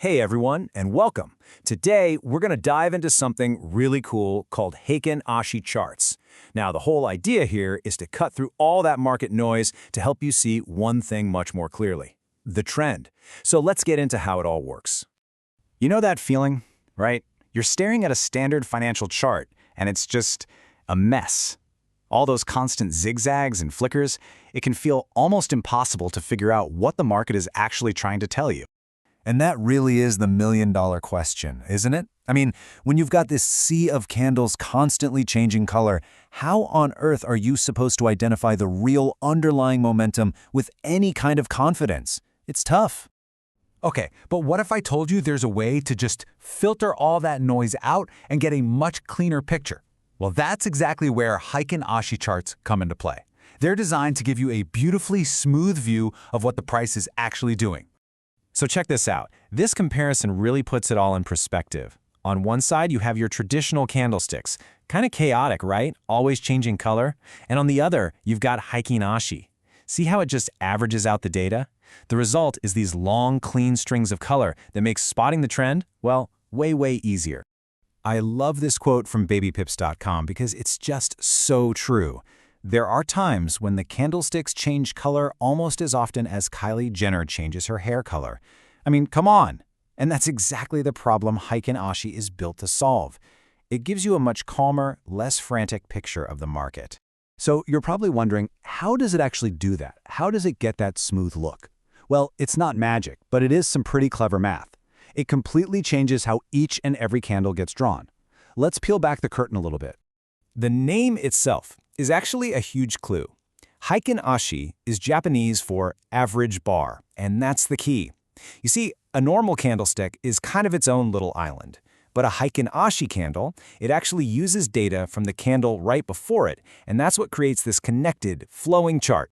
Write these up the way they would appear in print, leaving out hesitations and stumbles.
Hey everyone, and welcome. Today, we're going to dive into something really cool called Heikin Ashi charts. Now, the whole idea here is to cut through all that market noise to help you see one thing much more clearly: the trend. So let's get into how it all works. You know that feeling, right? You're staring at a standard financial chart, and it's just a mess. All those constant zigzags and flickers, it can feel almost impossible to figure out what the market is actually trying to tell you. And that really is the million-dollar question, isn't it? I mean, when you've got this sea of candles constantly changing color, how on earth are you supposed to identify the real underlying momentum with any kind of confidence? It's tough. Okay, but what if I told you there's a way to just filter all that noise out and get a much cleaner picture? Well, that's exactly where Heikin Ashi charts come into play. They're designed to give you a beautifully smooth view of what the price is actually doing. So check this out. This comparison really puts it all in perspective. On one side, you have your traditional candlesticks. Kind of chaotic, right? Always changing color. And on the other, you've got Heikin Ashi. See how it just averages out the data? The result is these long, clean strings of color that makes spotting the trend, well, way easier. I love this quote from babypips.com because it's just so true. There are times when the candlesticks change color almost as often as Kylie Jenner changes her hair color. I mean, come on! And that's exactly the problem Heikin Ashi is built to solve. It gives you a much calmer, less frantic picture of the market. So you're probably wondering, how does it actually do that? How does it get that smooth look? Well, it's not magic, but it is some pretty clever math. It completely changes how each and every candle gets drawn. Let's peel back the curtain a little bit. The name itself is actually a huge clue. Heikin Ashi is Japanese for average bar, and that's the key. You see, a normal candlestick is kind of its own little island, but a Heikin Ashi candle, it actually uses data from the candle right before it, and that's what creates this connected, flowing chart.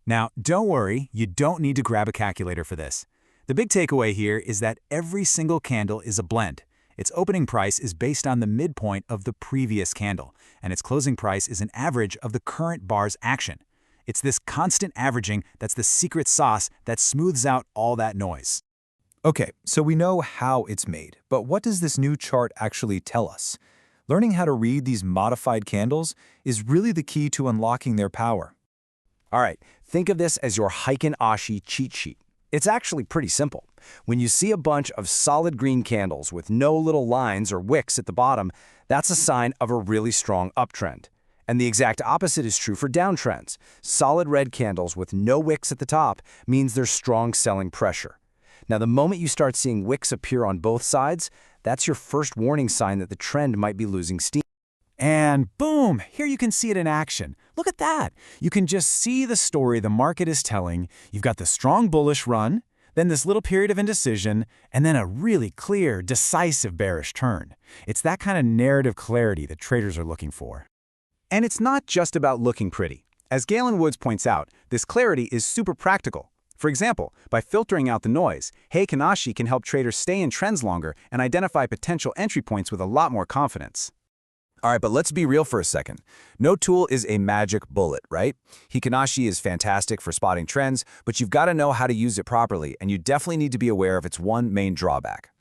Now, don't worry, you don't need to grab a calculator for this. The big takeaway here is that every single candle is a blend. Its opening price is based on the midpoint of the previous candle, and its closing price is an average of the current bar's action. It's this constant averaging that's the secret sauce that smooths out all that noise. Okay, so we know how it's made, but what does this new chart actually tell us? Learning how to read these modified candles is really the key to unlocking their power. All right, think of this as your Heikin Ashi cheat sheet. It's actually pretty simple. When you see a bunch of solid green candles with no little lines or wicks at the bottom, that's a sign of a really strong uptrend. And the exact opposite is true for downtrends. Solid red candles with no wicks at the top means there's strong selling pressure. Now, the moment you start seeing wicks appear on both sides, that's your first warning sign that the trend might be losing steam. And boom, here you can see it in action. Look at that. You can just see the story the market is telling. You've got the strong bullish run, then this little period of indecision, and then a really clear, decisive bearish turn. It's that kind of narrative clarity that traders are looking for. And it's not just about looking pretty. As Galen Woods points out, this clarity is super practical. For example, by filtering out the noise, Heikin Ashi can help traders stay in trends longer and identify potential entry points with a lot more confidence. All right, but let's be real for a second. No tool is a magic bullet, right? Heikin Ashi is fantastic for spotting trends, but you've got to know how to use it properly, and you definitely need to be aware of its one main drawback.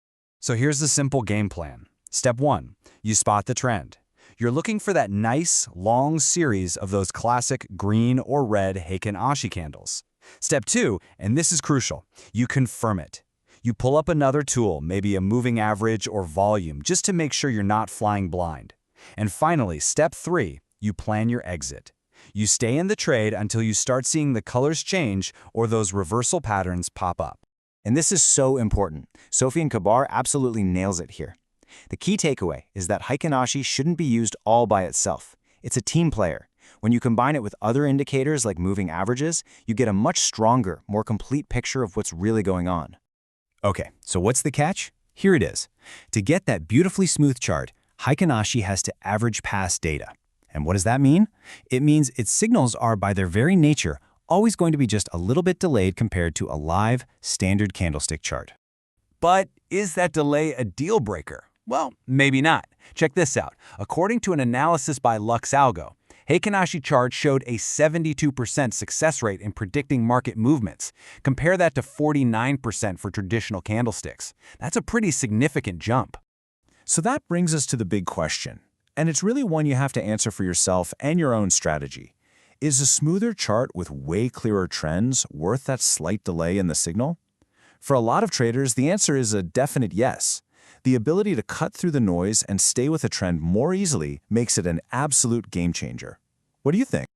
So here's the simple game plan. Step 1, you spot the trend. You're looking for that nice, long series of those classic green or red Heikin Ashi candles. Step 2, and this is crucial, you confirm it. You pull up another tool, maybe a moving average or volume, just to make sure you're not flying blind. And finally, step 3, you plan your exit. You stay in the trade until you start seeing the colors change or those reversal patterns pop up. And this is so important. Sofian Kabar absolutely nails it here. The key takeaway is that Heikin Ashi shouldn't be used all by itself. It's a team player. When you combine it with other indicators like moving averages, you get a much stronger, more complete picture of what's really going on. Okay, so what's the catch? Here it is. To get that beautifully smooth chart, Heikin Ashi has to average past data. And what does that mean? It means its signals are, by their very nature, always going to be just a little bit delayed compared to a live, standard candlestick chart. But is that delay a deal breaker? Well, maybe not. Check this out. According to an analysis by LuxAlgo, Heikin Ashi chart showed a 72% success rate in predicting market movements. Compare that to 49% for traditional candlesticks. That's a pretty significant jump. So that brings us to the big question, and it's really one you have to answer for yourself and your own strategy. Is a smoother chart with way clearer trends worth that slight delay in the signal? For a lot of traders, the answer is a definite yes. The ability to cut through the noise and stay with a trend more easily makes it an absolute game changer. What do you think?